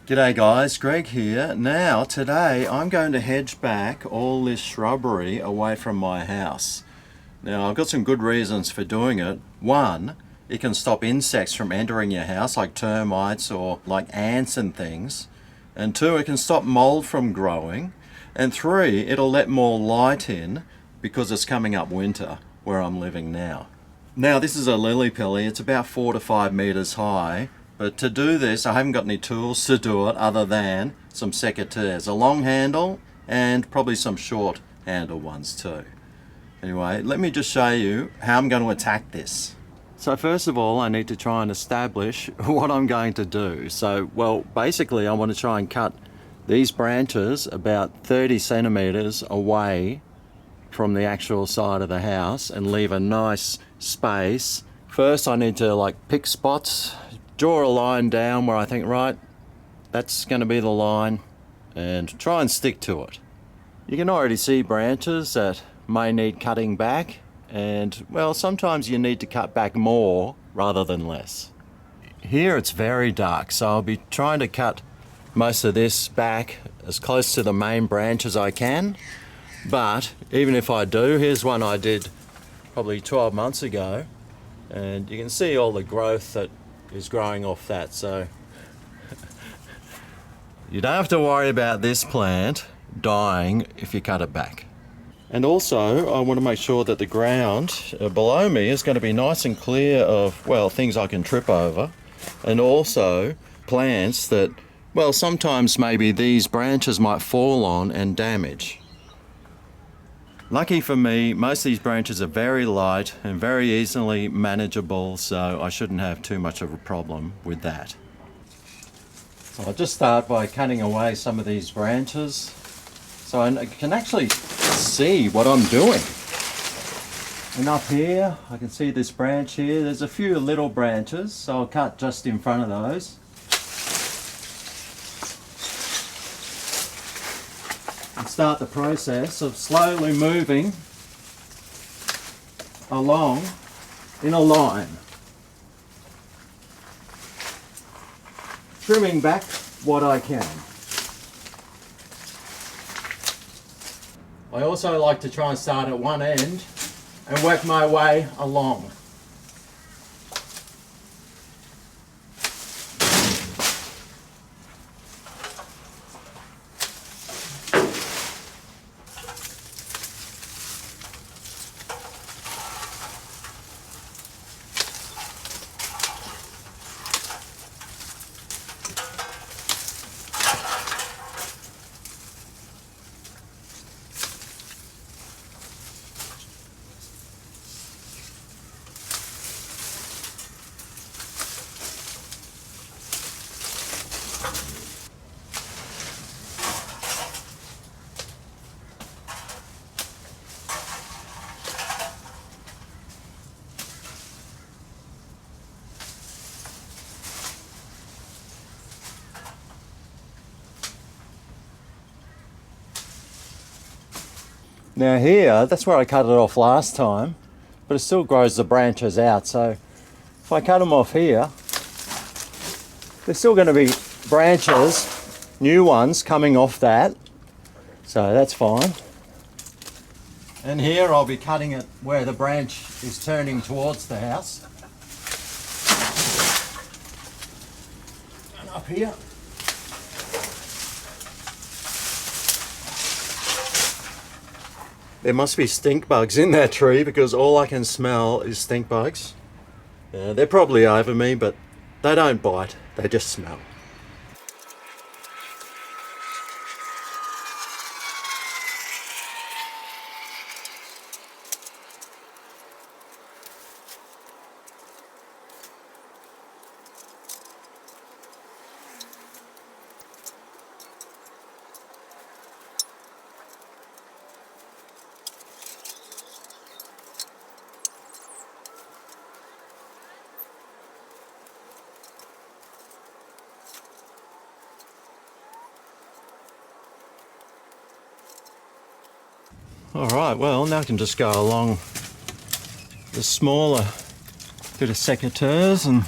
G'day guys, Greg here. Now today I'm going to hedge back all this shrubbery away from my house. Now I've got some good reasons for doing it. One, it can stop insects from entering your house like termites or like ants and things. And two, it can stop mold from growing. And three, it'll let more light in because it's coming up winter where I'm living now. Now this is a lily pilly, it's about 4 to 5 meters high. But to do this, I haven't got any tools to do it other than some secateurs, a long handle and probably some short handle ones too. Anyway, let me just show you how I'm going to attack this. So first of all, I need to try and establish what I'm going to do. So, well, basically I want to try and cut these branches about 30 centimeters away from the actual side of the house and leave a nice space. First I need to pick spots, draw a line down where I think, right, that's going to be the line, and try and stick to it. You can already see branches that may need cutting back, and well, sometimes you need to cut back more rather than less. Here it's very dark, so I'll be trying to cut most of this back as close to the main branch as I can. But even if I do, here's one I did probably 12 months ago, and you can see all the growth that is growing off that, so you don't have to worry about this plant dying if you cut it back. And also I want to make sure that the ground below me is going to be nice and clear of, well, things I can trip over, and also plants that, well, sometimes maybe these branches might fall on and damage. Lucky for me, most of these branches are very light and very easily manageable, so I shouldn't have too much of a problem with that. So I'll just start by cutting away some of these branches so I can actually see what I'm doing. And up here, I can see this branch here. There's a few little branches, so I'll cut just in front of those. And start the process of slowly moving along in a line, trimming back what I can. I also like to try and start at one end and work my way along. Now here, that's where I cut it off last time, but it still grows the branches out, so if I cut them off here, there's still going to be branches, new ones coming off that, so that's fine. And here I'll be cutting it where the branch is turning towards the house. And up here. There must be stink bugs in that tree because all I can smell is stink bugs. They're probably over me, but they don't bite, they just smell. Alright, well now I can just go along the smaller bit of secateurs and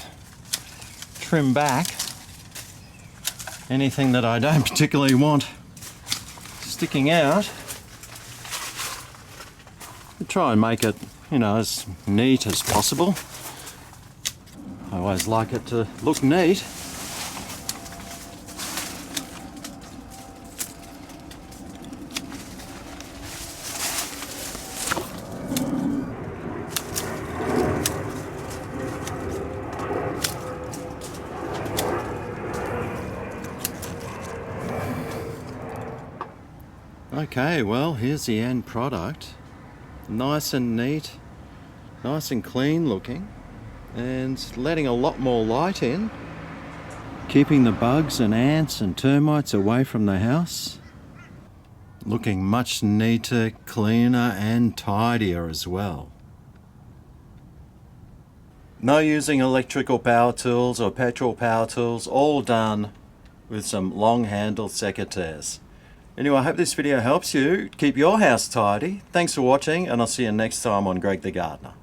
trim back. anything that I don't particularly want sticking out. I try and make it, you know, as neat as possible. I always like it to look neat. Okay, well, here's the end product. Nice and neat, nice and clean looking, and letting a lot more light in, keeping the bugs and ants and termites away from the house. Looking much neater, cleaner and tidier as well. No using electrical power tools or petrol power tools, all done with some long-handled secateurs. Anyway, I hope this video helps you keep your house tidy. Thanks for watching, and I'll see you next time on Greg the Gardener.